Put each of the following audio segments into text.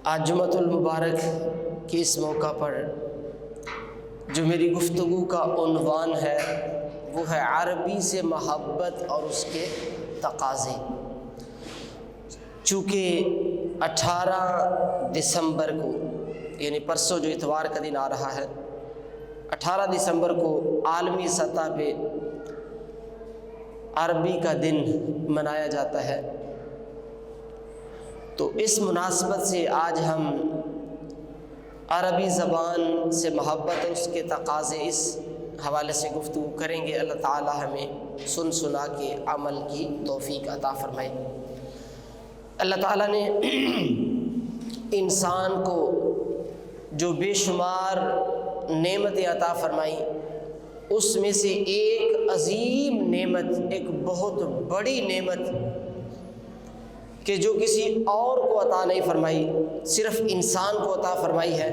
آج جمعۃ المبارک کے اس موقع پر جو میری گفتگو کا عنوان ہے وہ ہے عربی سے محبت اور اس کے تقاضے۔ چونکہ 18 دسمبر کو یعنی پرسوں جو اتوار کا دن آ رہا ہے، 18 دسمبر کو عالمی سطح پہ عربی کا دن منایا جاتا ہے، تو اس مناسبت سے آج ہم عربی زبان سے محبت اور اس کے تقاضے اس حوالے سے گفتگو کریں گے۔ اللہ تعالی ہمیں سن سنا کے عمل کی توفیق عطا فرمائے۔ اللہ تعالیٰ نے انسان کو جو بے شمار نعمتیں عطا فرمائی، اس میں سے ایک عظیم نعمت، ایک بہت بڑی نعمت کہ جو کسی اور کو عطا نہیں فرمائی، صرف انسان کو عطا فرمائی ہے،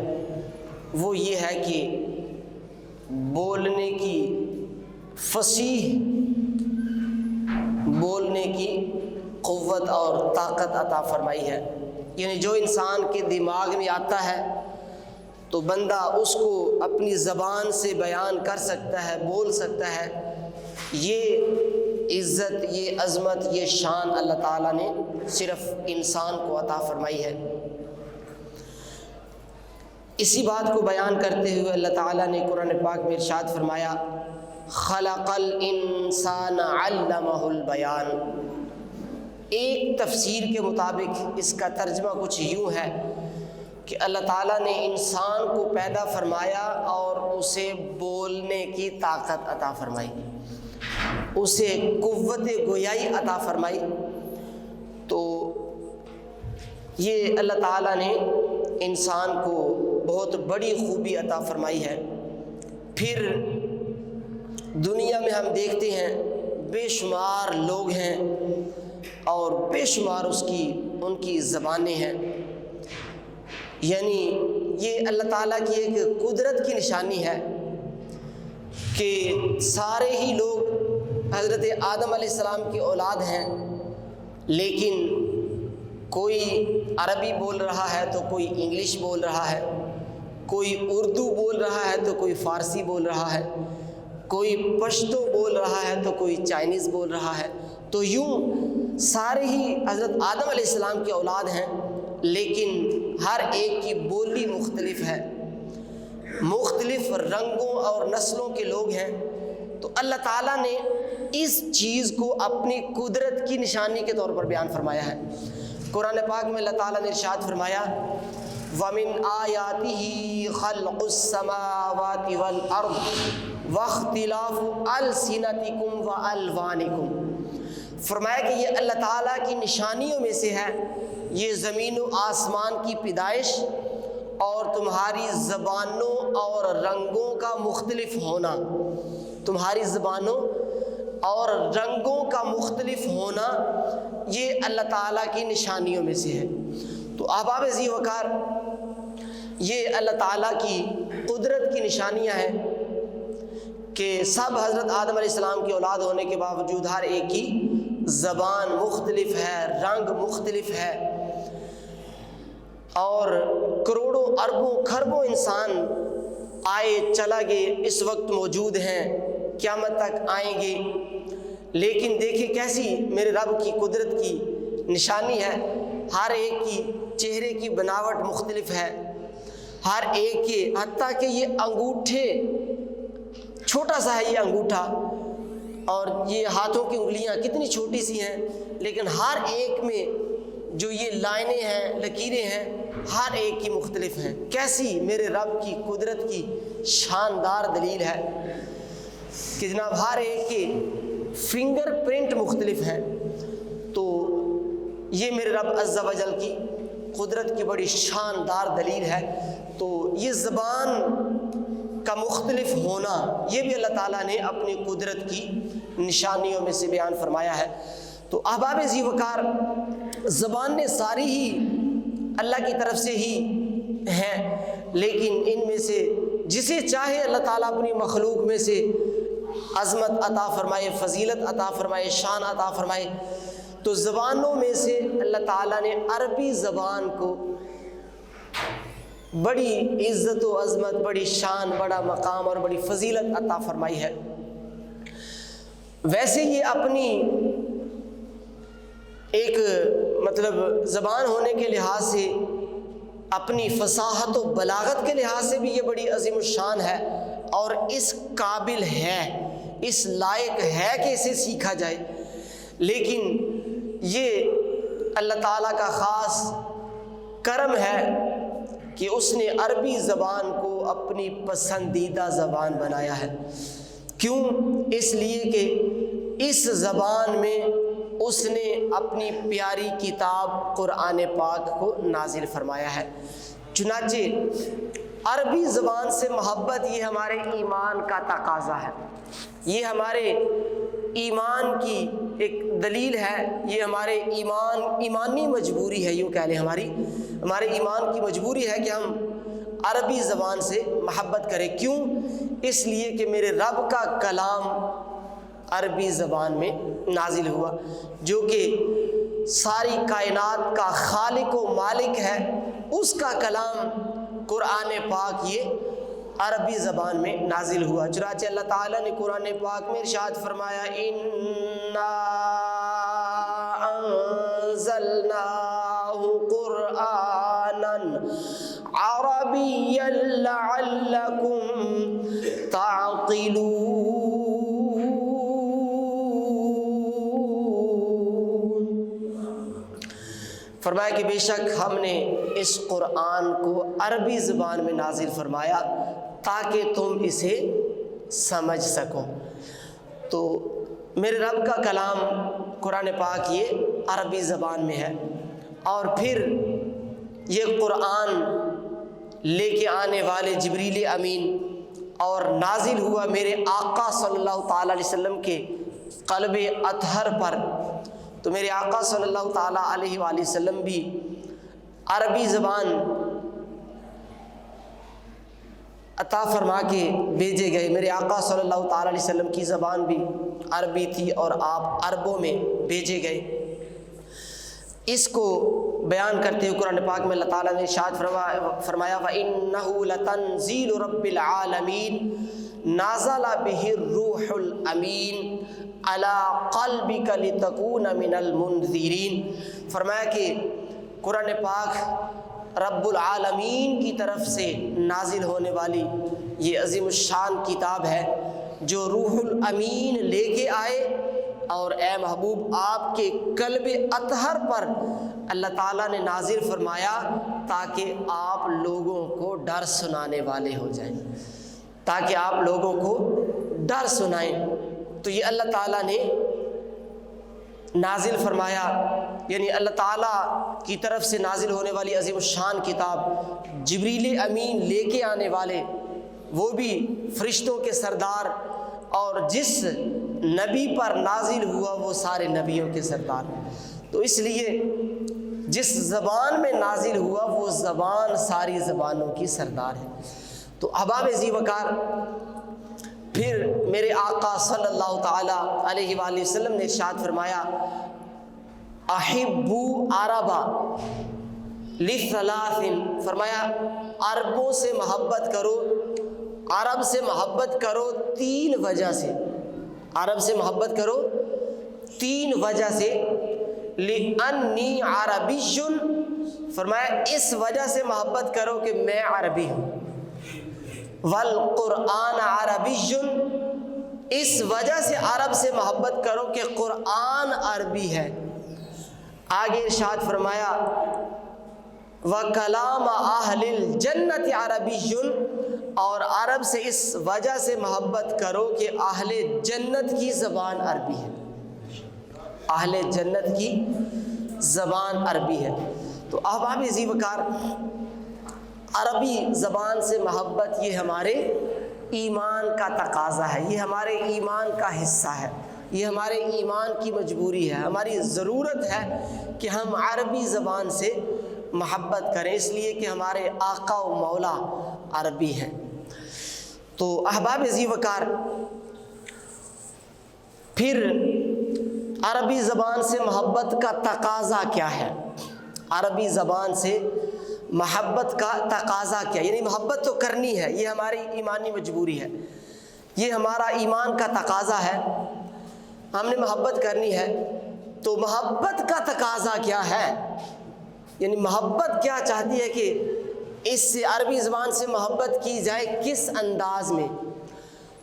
وہ یہ ہے کہ بولنے کی فصیح بولنے کی قوت اور طاقت عطا فرمائی ہے۔ یعنی جو انسان کے دماغ میں آتا ہے تو بندہ اس کو اپنی زبان سے بیان کر سکتا ہے، بول سکتا ہے۔ یہ عزت، یہ عظمت، یہ شان اللہ تعالیٰ نے صرف انسان کو عطا فرمائی ہے۔ اسی بات کو بیان کرتے ہوئے اللہ تعالیٰ نے قرآن پاک میں ارشاد فرمایا، خلق الانسان علمہ البیان۔ ایک تفسیر کے مطابق اس کا ترجمہ کچھ یوں ہے کہ اللہ تعالیٰ نے انسان کو پیدا فرمایا اور اسے بولنے کی طاقت عطا فرمائی، اسے قوت گویائی عطا فرمائی۔ تو یہ اللہ تعالیٰ نے انسان کو بہت بڑی خوبی عطا فرمائی ہے۔ پھر دنیا میں ہم دیکھتے ہیں بے شمار لوگ ہیں اور بے شمار ان کی زبانیں ہیں۔ یعنی یہ اللہ تعالیٰ کی ایک قدرت کی نشانی ہے کہ سارے ہی لوگ حضرت آدم علیہ السلام کی اولاد ہیں، لیکن کوئی عربی بول رہا ہے تو کوئی انگلش بول رہا ہے، کوئی اردو بول رہا ہے تو کوئی فارسی بول رہا ہے، کوئی پشتو بول رہا ہے تو کوئی چائنیز بول رہا ہے۔ تو یوں سارے ہی حضرت آدم علیہ السلام کی اولاد ہیں، لیکن ہر ایک کی بولی مختلف ہے، مختلف رنگوں اور نسلوں کے لوگ ہیں۔ تو اللہ تعالیٰ نے اس چیز کو اپنی قدرت کی نشانی کے طور پر بیان فرمایا ہے۔ قرآن پاک میں اللہ تعالیٰ نے ارشاد فرمایا، وَمِنْ آيَاتِهِ خَلْقُ السَّمَاوَاتِ وَالْأَرْضِ وَاخْتِلَافُ أَلْسِنَتِكُمْ وَأَلْوَانِكُمْ۔ فرمایا کہ یہ اللہ تعالیٰ کی نشانیوں میں سے ہے، یہ زمین و آسمان کی پیدائش اور تمہاری زبانوں اور رنگوں کا مختلف ہونا، تمہاری زبانوں اور رنگوں کا مختلف ہونا یہ اللہ تعالیٰ کی نشانیوں میں سے ہے۔ تو احباب ذی وقار، یہ اللہ تعالیٰ کی قدرت کی نشانیاں ہیں کہ سب حضرت آدم علیہ السلام کی اولاد ہونے کے باوجود ہر ایک کی زبان مختلف ہے، رنگ مختلف ہے، اور کروڑوں اربوں خربوں انسان آئے چلا گئے، اس وقت موجود ہیں، قیامت تک آئیں گے، لیکن دیکھیں کیسی میرے رب کی قدرت کی نشانی ہے۔ ہر ایک کی چہرے کی بناوٹ مختلف ہے، ہر ایک کے، حتیٰ کہ یہ انگوٹھے، چھوٹا سا ہے یہ انگوٹھا، اور یہ ہاتھوں کی انگلیاں کتنی چھوٹی سی ہیں، لیکن ہر ایک میں جو یہ لائنیں ہیں، لکیریں ہیں، ہر ایک کی مختلف ہیں۔ کیسی میرے رب کی قدرت کی شاندار دلیل ہے کہ جناب ہر ایک کے فنگر پرنٹ مختلف ہیں۔ تو یہ میرے رب عز و جل کی قدرت کی بڑی شاندار دلیل ہے۔ تو یہ زبان کا مختلف ہونا یہ بھی اللہ تعالیٰ نے اپنی قدرت کی نشانیوں میں سے بیان فرمایا ہے۔ تو احباب ذی وقار، زبانیں ساری ہی اللہ کی طرف سے ہی ہیں، لیکن ان میں سے جسے چاہے اللہ تعالیٰ اپنی مخلوق میں سے عظمت عطا فرمائے، فضیلت عطا فرمائے، شان عطا فرمائے۔ تو زبانوں میں سے اللہ تعالیٰ نے عربی زبان کو بڑی عزت و عظمت، بڑی شان، بڑا مقام اور بڑی فضیلت عطا فرمائی ہے۔ ویسے یہ اپنی ایک زبان ہونے کے لحاظ سے، اپنی فصاحت و بلاغت کے لحاظ سے بھی یہ بڑی عظیم الشان ہے، اور اس قابل ہے، اس لائق ہے کہ اسے سیکھا جائے۔ لیکن یہ اللہ تعالیٰ کا خاص کرم ہے کہ اس نے عربی زبان کو اپنی پسندیدہ زبان بنایا ہے۔ کیوں؟ اس لیے کہ اس زبان میں اس نے اپنی پیاری کتاب قرآن پاک کو نازل فرمایا ہے۔ چنانچہ عربی زبان سے محبت یہ ہمارے ایمان کا تقاضا ہے، یہ ہمارے ایمان کی ایک دلیل ہے، یہ ہمارے ایمانی مجبوری ہے، یوں کہہ لیں ہمارے ایمان کی مجبوری ہے کہ ہم عربی زبان سے محبت کریں۔ کیوں؟ اس لیے کہ میرے رب کا کلام عربی زبان میں نازل ہوا، جو کہ ساری کائنات کا خالق و مالک ہے، اس کا کلام قرآن پاک یہ عربی زبان میں نازل ہوا۔ چنانچہ اللہ تعالیٰ نے قرآن پاک میں ارشاد فرمایا، اِنَّا أَنزَلْنَاهُ قُرْآنًا عَرَبِيًّا لَعَلَّكُمْ تَعْقِلُونَ۔ فرمایا کہ بے شک ہم نے اس قرآن کو عربی زبان میں نازل فرمایا تاکہ تم اسے سمجھ سکو۔ تو میرے رب کا کلام قرآن پاک یہ عربی زبان میں ہے، اور پھر یہ قرآن لے کے آنے والے جبریل امین اور نازل ہوا میرے آقا صلی اللہ تعالیٰ علیہ وسلم کے قلب اطہر پر۔ تو میرے آقا صلی اللہ تعالیٰ علیہ وآلہ وسلم بھی عربی زبان عطا فرما کے بھیجے گئے۔ میرے آقا صلی اللہ تعالیٰ علیہ وسلم کی زبان بھی عربی تھی اور آپ عربوں میں بھیجے گئے۔ اس کو بیان کرتے ہوئے قرآن پاک میں اللہ تعالیٰ نے ارشاد فرمایا، وَإِنَّهُ لَتَنزِيلُ رَبِّ الْعَالَمِينَ نَزَلَ بِهِ الرُّوحُ الْأَمِينُ عَلَىٰ قَلْبِكَ لِتَكُونَ مِنَ الْمُنذِرِينَ۔ فرمایا کہ قرآن پاک رب العالمین کی طرف سے نازل ہونے والی یہ عظیم الشان کتاب ہے، جو روح الامین لے کے آئے، اور اے محبوب آپ کے قلب اطہر پر اللہ تعالیٰ نے نازل فرمایا تاکہ آپ لوگوں کو ڈر سنانے والے ہو جائیں، تاکہ آپ لوگوں کو ڈر سنائیں۔ تو یہ اللہ تعالیٰ نے نازل فرمایا، یعنی اللہ تعالیٰ کی طرف سے نازل ہونے والی عظیم الشان کتاب جبریل امین لے کے آنے والے، وہ بھی فرشتوں کے سردار، اور جس نبی پر نازل ہوا وہ سارے نبیوں کے سردار۔ تو اس لیے جس زبان میں نازل ہوا وہ زبان ساری زبانوں کی سردار ہے۔ تو احباب ذی وقار، پھر میرے آقا صلی اللہ تعالیٰ علیہ وآلہ وسلم نے ارشاد فرمایا، احبو عربا لثلاث، فرمایا عربوں سے محبت کرو، عرب سے محبت کرو تین وجہ سے، عرب سے محبت کرو تین وجہ سے، لِأَنِّي عَرَبِيٌّ، فرمایا اس وجہ سے محبت کرو کہ میں عربی ہوں، وَالْقُرْآنَ عَرَبِيٌّ، اس وجہ سے عرب سے محبت کرو کہ قرآن عربی ہے۔ آگے ارشاد فرمایا، وَكَلَامَ أَهْلِ الْجَنَّةِ عَرَبِيٌّ، اور عرب سے اس وجہ سے محبت کرو کہ اہل جنت کی زبان عربی ہے، اہل جنت کی زبان عربی ہے۔ تو احباب ذی وقار، عربی زبان سے محبت یہ ہمارے ایمان کا تقاضا ہے، یہ ہمارے ایمان کا حصہ ہے، یہ ہمارے ایمان کی مجبوری ہے، ہماری ضرورت ہے کہ ہم عربی زبان سے محبت کریں، اس لیے کہ ہمارے آقا و مولا عربی ہیں۔ تو احباب ذی وقار، پھر عربی زبان سے محبت کا تقاضا کیا ہے؟ عربی زبان سے محبت کا تقاضا کیا، یعنی محبت تو کرنی ہے، یہ ہماری ایمانی مجبوری ہے، یہ ہمارا ایمان کا تقاضا ہے، ہم نے محبت کرنی ہے۔ تو محبت کا تقاضا کیا ہے، یعنی محبت کیا چاہتی ہے کہ اس سے عربی زبان سے محبت کی جائے کس انداز میں؟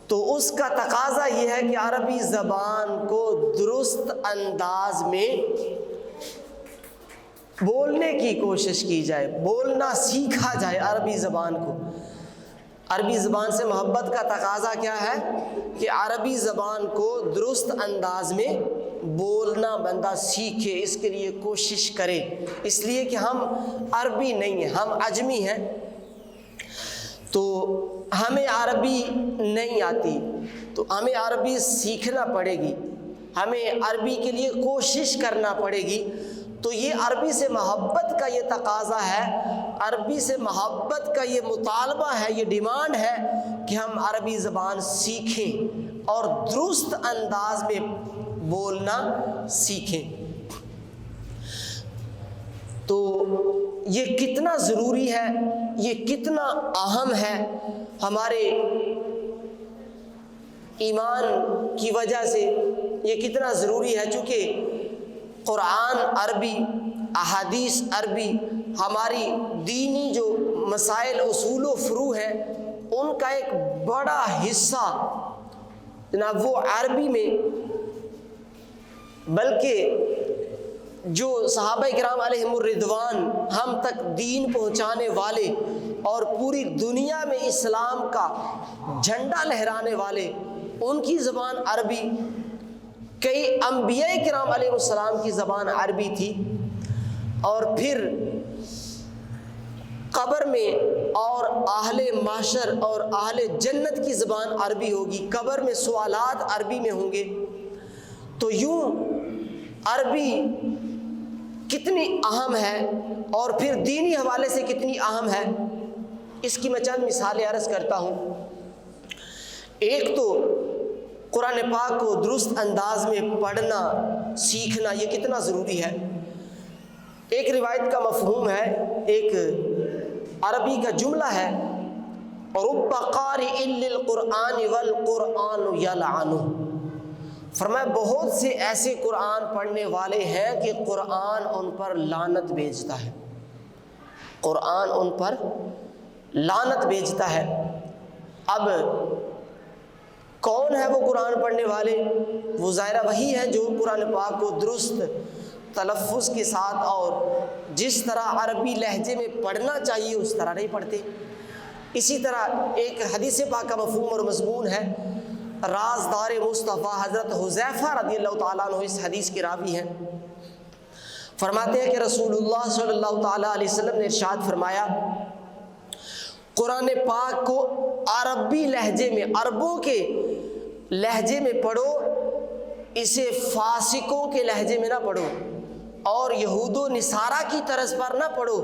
تو اس کا تقاضا یہ ہے کہ عربی زبان کو درست انداز میں بولنے کی کوشش کی جائے، بولنا سیکھا جائے عربی زبان کو۔ عربی زبان سے محبت کا تقاضا کیا ہے کہ عربی زبان کو درست انداز میں بولنا بندہ سیکھے، اس کے لیے کوشش کرے، اس لیے کہ ہم عربی نہیں ہیں، ہم عجمی ہیں، تو ہمیں عربی نہیں آتی، تو ہمیں عربی سیکھنا پڑے گی، ہمیں عربی کے لیے کوشش کرنا پڑے گی۔ تو یہ عربی سے محبت کا یہ تقاضا ہے، عربی سے محبت کا یہ مطالبہ ہے، یہ ڈیمانڈ ہے کہ ہم عربی زبان سیکھیں اور درست انداز میں بولنا سیکھیں۔ تو یہ کتنا ضروری ہے، یہ کتنا اہم ہے ہمارے ایمان کی وجہ سے، یہ کتنا ضروری ہے، چونکہ قرآن عربی، احادیث عربی، ہماری دینی جو مسائل اصول و فروع ہیں ان کا ایک بڑا حصہ جناب وہ عربی میں، بلکہ جو صحابہ کرام علیہم الرضوان ہم تک دین پہنچانے والے اور پوری دنیا میں اسلام کا جھنڈا لہرانے والے، ان کی زبان عربی، کئی انبیاء کرام علیہ السلام کی زبان عربی تھی، اور پھر قبر میں اور اہل محشر اور اہل جنت کی زبان عربی ہوگی، قبر میں سوالات عربی میں ہوں گے۔ تو یوں عربی کتنی اہم ہے اور پھر دینی حوالے سے کتنی اہم ہے، اس کی میں چند مثالیں عرض کرتا ہوں۔ ایک تو قرآن پاک کو درست انداز میں پڑھنا سیکھنا یہ کتنا ضروری ہے۔ ایک روایت کا مفہوم ہے، ایک عربی کا جملہ ہے، رب قارئ للقرآن والقرآن یلعنہ، فرمایا بہت سے ایسے قرآن پڑھنے والے ہیں کہ قرآن ان پر لعنت بھیجتا ہے، قرآن ان پر لعنت بھیجتا ہے۔ اب کون ہے وہ قرآن پڑھنے والے؟ وہ ظاہرہ وہی ہے جو قرآن پاک کو درست تلفظ کے ساتھ اور جس طرح عربی لہجے میں پڑھنا چاہیے اس طرح نہیں پڑھتے۔ اسی طرح ایک حدیث پاک کا مفہوم اور مضمون ہے، رازدار مصطفیٰ حضرت حذیفہ رضی اللہ تعالیٰ عنہ اس حدیث کے راوی ہیں، فرماتے ہیں کہ رسول اللہ صلی اللہ تعالیٰ علیہ وسلم نے ارشاد فرمایا، قرآن پاک کو عربی لہجے میں، عربوں کے لہجے میں پڑھو، اسے فاسقوں کے لہجے میں نہ پڑھو اور یہود و نصارہ کی طرز پر نہ پڑھو۔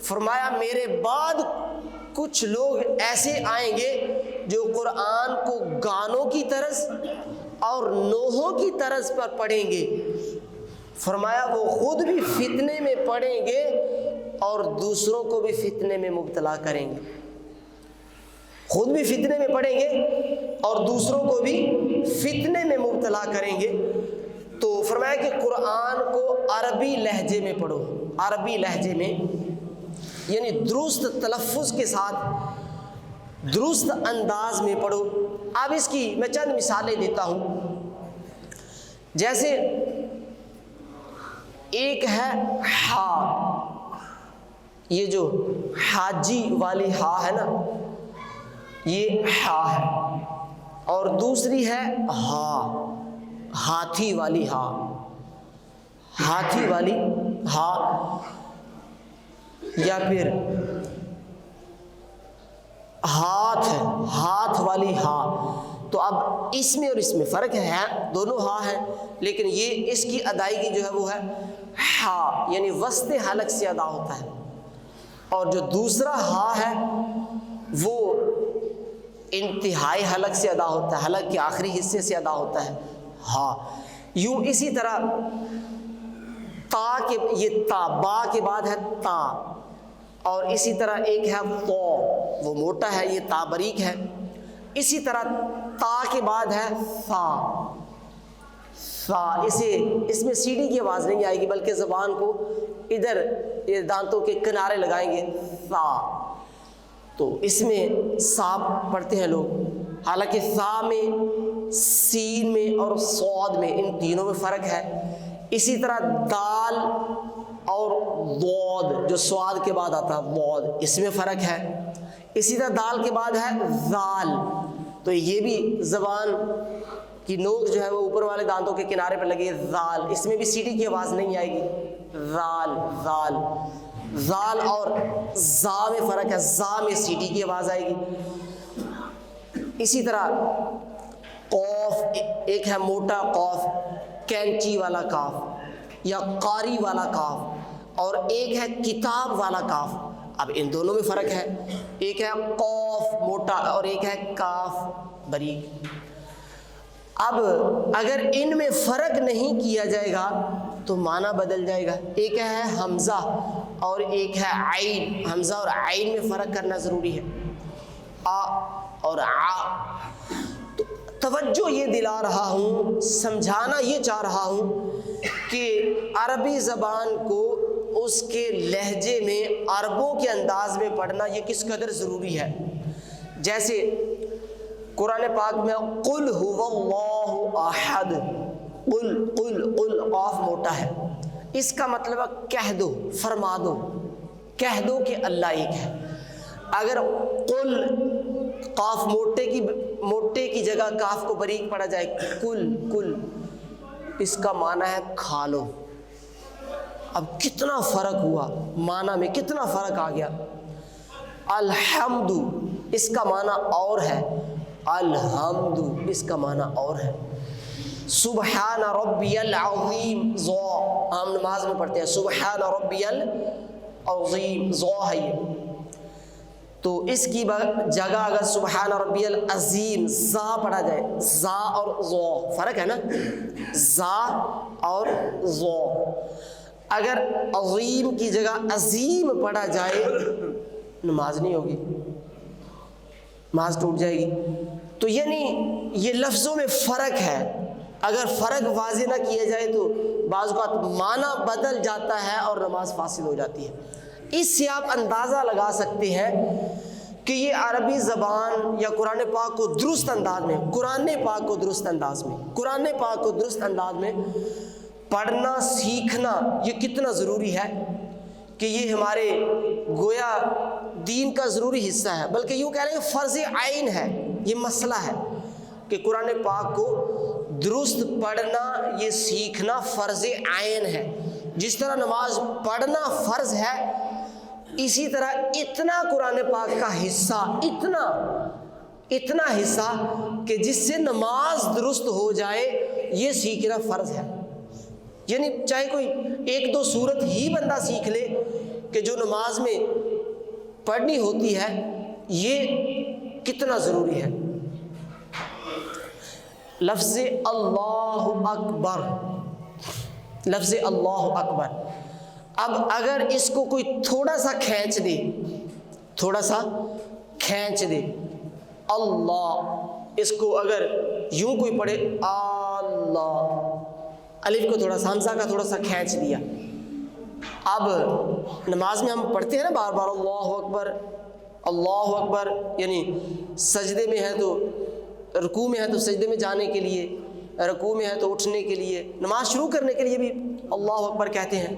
فرمایا میرے بعد کچھ لوگ ایسے آئیں گے جو قرآن کو گانوں کی طرز اور نوحوں کی طرز پر پڑھیں گے، فرمایا وہ خود بھی فتنے میں پڑھیں گے اور دوسروں کو بھی فتنے میں مبتلا کریں گے، خود بھی فتنے میں پڑھیں گے اور دوسروں کو بھی فتنے میں مبتلا کریں گے۔ تو فرمایا کہ قرآن کو عربی لہجے میں پڑھو، عربی لہجے میں یعنی درست تلفظ کے ساتھ درست انداز میں پڑھو۔ اب اس کی میں چند مثالیں دیتا ہوں، جیسے ایک ہے ہا، یہ جو حاجی والی ہا ہے نا یہ ہا ہے، اور دوسری ہے ہا، ہاتھی والی ہا، ہاتھی والی ہا، یا پھر ہاتھ ہے، ہاتھ والی ہا۔ تو اب اس میں اور اس میں فرق ہے، دونوں ہا ہیں لیکن یہ اس کی ادائیگی جو ہے وہ ہے ہا، یعنی وسط حلق سے ادا ہوتا ہے، اور جو دوسرا ہا ہے وہ انتہائی حلق سے ادا ہوتا ہے، حلق کے آخری حصے سے ادا ہوتا ہے ہا۔ یوں اسی طرح تا کے، یہ تا با کے بعد ہے تا، اور اسی طرح ایک ہے تو، وہ موٹا ہے، یہ تا باریک ہے. اسی طرح تا کے بعد ہے ثا. اس میں سیڑھی کی آواز نہیں آئے گی بلکہ زبان کو ادھر یہ دانتوں کے کنارے لگائیں گے. ثا، تو اس میں سا پڑھتے ہیں لوگ. حالانکہ ثا میں، سین میں اور صاد میں، ان تینوں میں فرق ہے. اسی طرح دال اور ضاد، جو سواد کے بعد آتا ہے ضاد، اس میں فرق ہے. اسی طرح دال کے بعد ہے ذال، تو یہ بھی زبان کی نوک جو ہے وہ اوپر والے دانتوں کے کنارے پر لگے. ذال، اس میں بھی سیڑھی کی آواز نہیں آئے گی. ذال ذال. ذال اور زا میں فرق ہے، زا میں سیڑھی کی آواز آئے گی. اسی طرح قوف، ایک ہے موٹا قوف، کینچی والا کاف یا قاری والا کاف، اور ایک ہے کتاب والا کاف. اب ان دونوں میں فرق ہے، ایک ہے قوف موٹا اور ایک ہے کاف باریک. اب اگر ان میں فرق نہیں کیا جائے گا تو معنی بدل جائے گا. ایک ہے حمزہ اور ایک ہے عین. حمزہ اور عین میں فرق کرنا ضروری ہے، آ اور آ. تو توجہ یہ دلا رہا ہوں، سمجھانا یہ چاہ رہا ہوں کہ عربی زبان کو اس کے لہجے میں، عربوں کے انداز میں پڑھنا یہ کس قدر ضروری ہے. جیسے قرآن پاک میں قل هو اللہ احد، قل قاف موٹا ہے، اس کا مطلب ہے کہہ دو، فرما دو، کہہ دو کہ اللہ ایک ہے. اگر قل قاف موٹے کی جگہ کاف کو باریک پڑھا جائے، کل، اس کا معنی ہے کھا لو. اب کتنا فرق ہوا، معنی میں کتنا فرق آ گیا. الحمد، اس کا معنی اور ہے، الحمد اس کا معنی اور ہے. سبحان ربی العظیم، ذو عام نماز میں پڑھتے ہیں، سبحان ربی العظیم، ذو ہے یہ. تو اس کی جگہ اگر سبحان ربی العظیم زا پڑھا جائے، زا اور ذو فرق ہے نا، زا اور ذو. اگر عظیم کی جگہ عظیم پڑھا جائے نماز نہیں ہوگی، نماز ٹوٹ جائے گی. تو یعنی یہ لفظوں میں فرق ہے. اگر فرق واضح نہ کیا جائے تو بعض اوقات معنی بدل جاتا ہے اور نماز فاسد ہو جاتی ہے. اس سے آپ اندازہ لگا سکتے ہیں کہ یہ عربی زبان یا قرآن پاک کو درست انداز میں، قرآن پاک کو درست انداز میں پڑھنا سیکھنا یہ کتنا ضروری ہے، کہ یہ ہمارے گویا دین کا ضروری حصہ ہے. بلکہ یوں کہہ رہے ہیں فرض عین ہے. یہ مسئلہ ہے کہ قرآن پاک کو درست پڑھنا، یہ سیکھنا فرض عین ہے. جس طرح نماز پڑھنا فرض ہے، اسی طرح اتنا قرآن پاک کا حصہ، اتنا حصہ کہ جس سے نماز درست ہو جائے، یہ سیکھنا فرض ہے. یعنی چاہے کوئی ایک دو سورت ہی بندہ سیکھ لے کہ جو نماز میں پڑھنی ہوتی ہے، یہ کتنا ضروری ہے. لفظ اللہ اکبر، لفظ اللہ اکبر، اب اگر اس کو کوئی تھوڑا سا کھینچ دے، اللہ، اس کو اگر یوں کوئی پڑھے اللہ، الف کو تھوڑا سا، حمزہ کا تھوڑا سا کھینچ دیا. اب نماز میں ہم پڑھتے ہیں نا بار بار اللہ اکبر، یعنی سجدے میں ہے تو، رکوع میں ہے تو سجدے میں جانے کے لیے، رکوع میں ہے تو اٹھنے کے لیے، نماز شروع کرنے کے لیے بھی اللہ اکبر کہتے ہیں.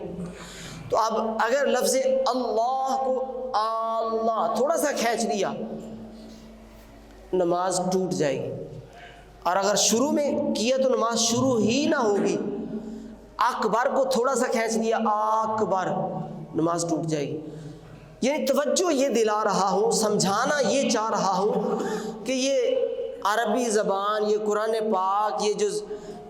تو اب اگر لفظ اللہ کو اللہ تھوڑا سا کھینچ دیا، نماز ٹوٹ جائے گی. اور اگر شروع میں کیا تو نماز شروع ہی نہ ہوگی. اکبر کو تھوڑا سا کھینچ دیا، اکبر، نماز ٹوٹ جائے گی. یعنی توجہ یہ دلا رہا ہوں، سمجھانا یہ چاہ رہا ہوں کہ یہ عربی زبان، یہ قرآن پاک، یہ جو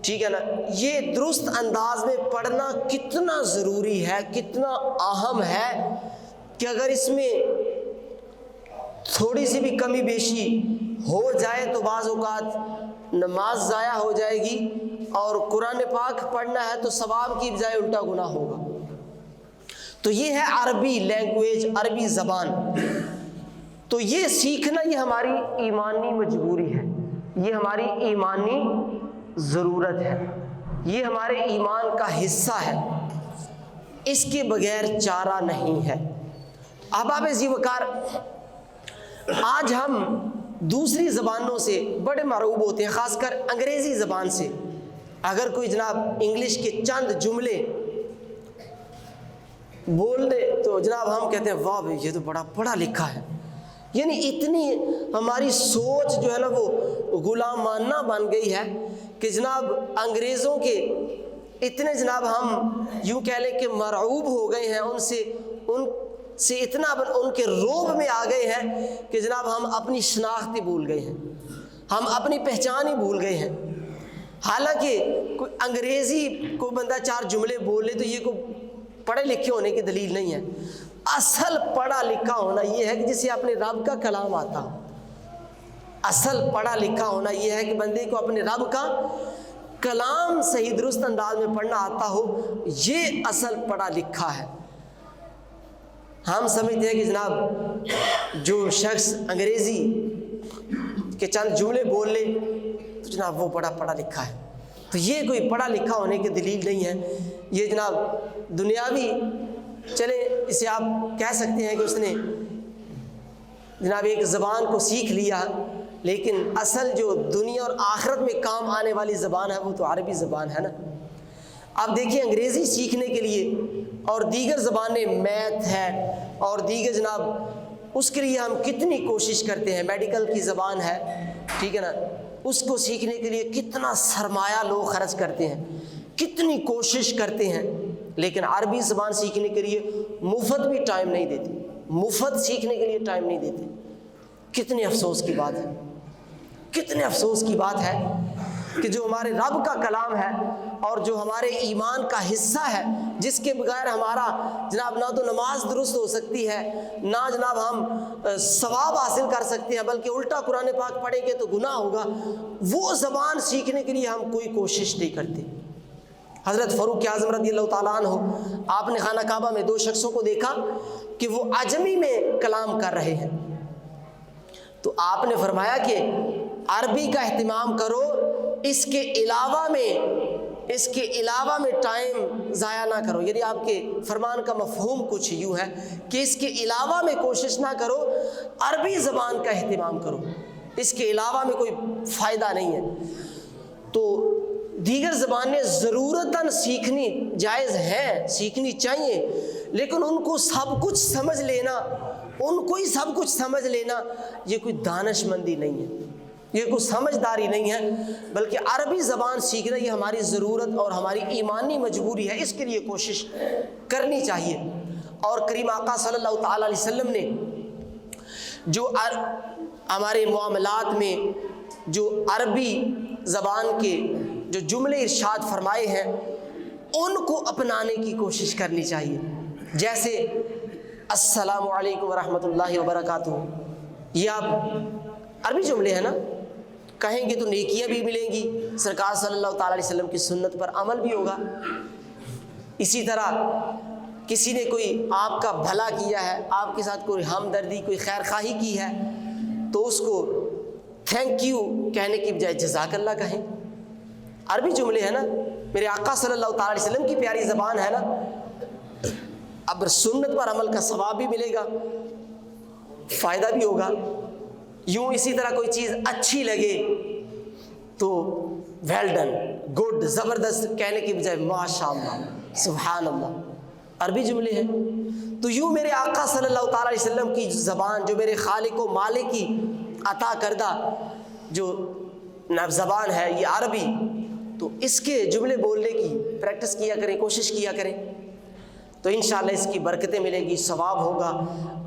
ٹھیک ہے نا، یہ درست انداز میں پڑھنا کتنا ضروری ہے، کتنا اہم ہے، کہ اگر اس میں تھوڑی سی بھی کمی بیشی ہو جائے تو بعض اوقات نماز ضائع ہو جائے گی، اور قرآن پاک پڑھنا ہے تو ثواب کی بجائے الٹا گناہ ہوگا. تو یہ ہے عربی لینگویج، عربی زبان. تو یہ سیکھنا یہ ہماری ایمانی مجبوری ہے، یہ ہماری ایمانی ضرورت ہے، یہ ہمارے ایمان کا حصہ ہے، اس کے بغیر چارہ نہیں ہے. احباب ذی وقار، آج ہم دوسری زبانوں سے بڑے مرعوب ہوتے ہیں، خاص کر انگریزی زبان سے. اگر کوئی جناب انگلش کے چند جملے بول دے تو جناب ہم کہتے ہیں واہ بھائی یہ تو بڑا پڑھا لکھا ہے. یعنی اتنی ہماری سوچ جو ہے نا وہ غلامانہ بن گئی ہے کہ جناب انگریزوں کے اتنے جناب ہم یوں کہہ لیں کہ مرعوب ہو گئے ہیں، ان سے اتنا ان کے روب میں آ گئے ہیں کہ جناب ہم اپنی شناخت ہی بھول گئے ہیں، ہم اپنی پہچان ہی بھول گئے ہیں. حالانکہ کوئی انگریزی کو بندہ 4 جملے بول لے تو یہ کوئی پڑھے لکھے ہونے کی دلیل نہیں ہے. اصل پڑھا لکھا ہونا یہ ہے کہ جسے اپنے رب کا کلام آتا ہو. اصل پڑھا لکھا ہونا یہ ہے کہ بندے کو اپنے رب کا کلام صحیح درست انداز میں پڑھنا آتا ہو، یہ اصل پڑھا لکھا ہے. ہم سمجھتے ہیں کہ جناب جو شخص انگریزی کے چند جملے بول لے تو جناب وہ بڑا پڑھا لکھا ہے. تو یہ کوئی پڑھا لکھا ہونے کی دلیل نہیں ہے. یہ جناب دنیاوی چلے اسے آپ کہہ سکتے ہیں کہ اس نے جناب ایک زبان کو سیکھ لیا، لیکن اصل جو دنیا اور آخرت میں کام آنے والی زبان ہے وہ تو عربی زبان ہے نا. آپ دیکھیں انگریزی سیکھنے کے لیے اور دیگر زبانیں، میتھ ہے اور دیگر جناب اس کے لیے ہم کتنی کوشش کرتے ہیں. میڈیکل کی زبان ہے، ٹھیک ہے نا، اس کو سیکھنے کے لیے کتنا سرمایہ لوگ خرچ کرتے ہیں، کتنی کوشش کرتے ہیں. لیکن عربی زبان سیکھنے کے لیے مفت بھی ٹائم نہیں دیتے، مفت سیکھنے کے لیے ٹائم نہیں دیتے. کتنے افسوس کی بات ہے، کتنے افسوس کی بات ہے کہ جو ہمارے رب کا کلام ہے اور جو ہمارے ایمان کا حصہ ہے، جس کے بغیر ہمارا جناب نہ تو نماز درست ہو سکتی ہے، نہ جناب ہم ثواب حاصل کر سکتے ہیں، بلکہ الٹا قرآن پاک پڑھیں گے تو گناہ ہوگا، وہ زبان سیکھنے کے لیے ہم کوئی کوشش نہیں کرتے. حضرت فاروق اعظم رضی اللہ تعالیٰ عنہ، آپ نے خانہ کعبہ میں 2 شخصوں کو دیکھا کہ وہ عجمی میں کلام کر رہے ہیں، تو آپ نے فرمایا کہ عربی کا اہتمام کرو، اس کے علاوہ میں ٹائم ضائع نہ کرو. یعنی آپ کے فرمان کا مفہوم کچھ یوں ہے کہ اس کے علاوہ میں کوشش نہ کرو، عربی زبان کا اہتمام کرو، اس کے علاوہ میں کوئی فائدہ نہیں ہے. تو دیگر زبانیں ضرورتاً سیکھنی جائز ہیں، سیکھنی چاہیے، لیکن ان کو سب کچھ سمجھ لینا، ان کو ہی سب کچھ سمجھ لینا یہ کوئی دانش مندی نہیں ہے، یہ کوئی سمجھداری نہیں ہے، بلکہ عربی زبان سیکھنا یہ ہماری ضرورت اور ہماری ایمانی مجبوری ہے. اس کے لیے کوشش کرنی چاہیے. اور کریم آقا صلی اللہ تعالیٰ علیہ وسلم نے جو ہمارے معاملات میں جو عربی زبان کے جو جملے ارشاد فرمائے ہیں ان کو اپنانے کی کوشش کرنی چاہیے. جیسے السلام علیکم ورحمۃ اللہ وبرکاتہ، یہ آپ عربی جملے ہیں نا، کہیں گے تو نیکیاں بھی ملیں گی، سرکار صلی اللہ تعالیٰ علیہ وسلم کی سنت پر عمل بھی ہوگا. اسی طرح کسی نے کوئی آپ کا بھلا کیا ہے، آپ کے ساتھ کوئی ہمدردی، کوئی خیر خواہی کی ہے، تو اس کو تھینک یو کہنے کی بجائے جزاک اللہ کہیں. عربی جملے ہیں نا، میرے آقا صلی اللہ تعالیٰ علیہ وسلم کی پیاری زبان ہے نا. اب سنت پر عمل کا ثواب بھی ملے گا، فائدہ بھی ہوگا. یوں اسی طرح کوئی چیز اچھی لگے تو ویل ڈن، گڈ، زبردست کہنے کی بجائے ماشاء اللہ، سبحان اللہ، عربی جملے ہیں. تو یوں میرے آقا صلی اللہ تعالیٰ علیہ وسلم کی زبان، جو میرے خالق و مالک کی عطا کردہ جو زبان ہے یہ عربی، تو اس کے جملے بولنے کی پریکٹس کیا کریں، کوشش کیا کریں، تو انشاءاللہ اس کی برکتیں ملیں گی، ثواب ہوگا.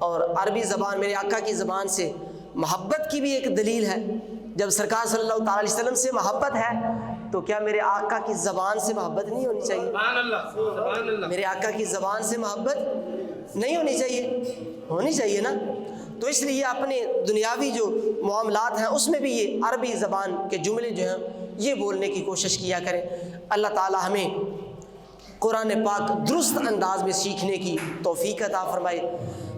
اور عربی زبان میرے آقا کی زبان سے محبت کی بھی ایک دلیل ہے. جب سرکار صلی اللہ تعالیٰ علیہ وسلم سے محبت ہے تو کیا میرے آقا کی زبان سے محبت نہیں ہونی چاہیے؟ سبحان اللہ، سبحان اللہ. میرے آقا کی زبان سے محبت نہیں ہونی چاہیے؟ ہونی چاہیے نا. تو اس لیے اپنے دنیاوی جو معاملات ہیں اس میں بھی یہ عربی زبان کے جملے جو ہیں یہ بولنے کی کوشش کیا کریں. اللہ تعالی ہمیں قرآن پاک درست انداز میں سیکھنے کی توفیق عطا فرمائے۔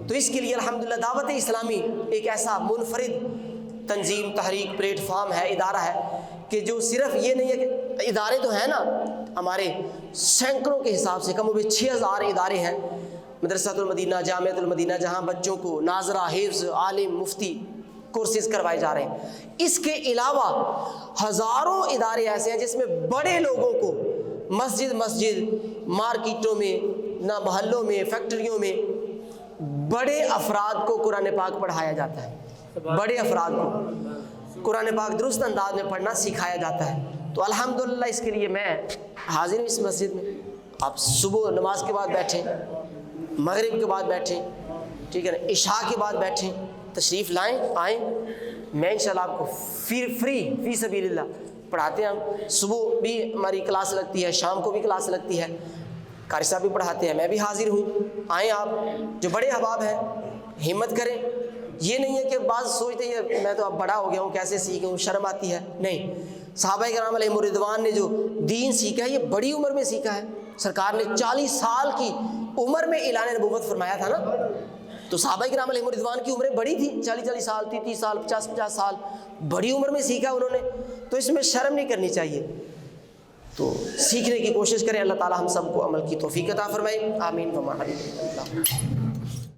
تو اس کے لیے الحمدللہ دعوت اسلامی ایک ایسا منفرد تنظیم، تحریک، پلیٹ فارم ہے، ادارہ ہے کہ جو صرف یہ نہیں ہے کہ ادارے تو ہیں نا ہمارے سینکڑوں کے حساب سے، کم و بیش 6000 ادارے ہیں، مدرسۃ المدینہ، جامعۃ المدینہ، جہاں بچوں کو ناظرہ، حفظ، عالم، مفتی کورسز کروائے جا رہے ہیں۔ اس کے علاوہ ہزاروں ادارے ایسے ہیں جس میں بڑے لوگوں کو مسجد مارکیٹوں میں، نہ محلوں میں، فیکٹریوں میں بڑے افراد کو قرآن پاک پڑھایا جاتا ہے، بڑے افراد کو قرآن پاک درست انداز میں پڑھنا سکھایا جاتا ہے۔ تو الحمدللہ اس کے لیے میں حاضر ہوں اس مسجد میں۔ آپ صبح نماز کے بعد بیٹھیں، مغرب کے بعد بیٹھیں، ٹھیک ہے نا، عشاء کے بعد بیٹھیں، تشریف لائیں، آئیں، میں انشاءاللہ آپ کو فری فی سبیل اللہ پڑھاتے ہیں۔ ہم صبح بھی ہماری کلاس لگتی ہے، شام کو بھی کلاس لگتی ہے، قاری صاحب بھی پڑھاتے ہیں، میں بھی حاضر ہوں۔ آئیں آپ جو بڑے احباب ہیں ہمت کریں۔ یہ نہیں ہے کہ بعض سوچتے ہیں میں تو اب بڑا ہو گیا ہوں کیسے سیکھوں، شرم آتی ہے، نہیں، صحابہ کرام علیہم الرضوان نے جو دین سیکھا ہے یہ بڑی عمر میں سیکھا ہے۔ سرکار نے 40 سال کی عمر میں اعلان نبوت فرمایا تھا نا، تو صحابہ کرام علیہم الرضوان کی عمریں بڑی تھی، 40 سال، 30 سال، 50 سال، بڑی عمر میں سیکھا انہوں نے، تو اس میں شرم نہیں کرنی چاہیے۔ تو سیکھنے کی کوشش کریں، اللہ تعالی ہم سب کو عمل کی توفیق عطا فرمائے، آمین۔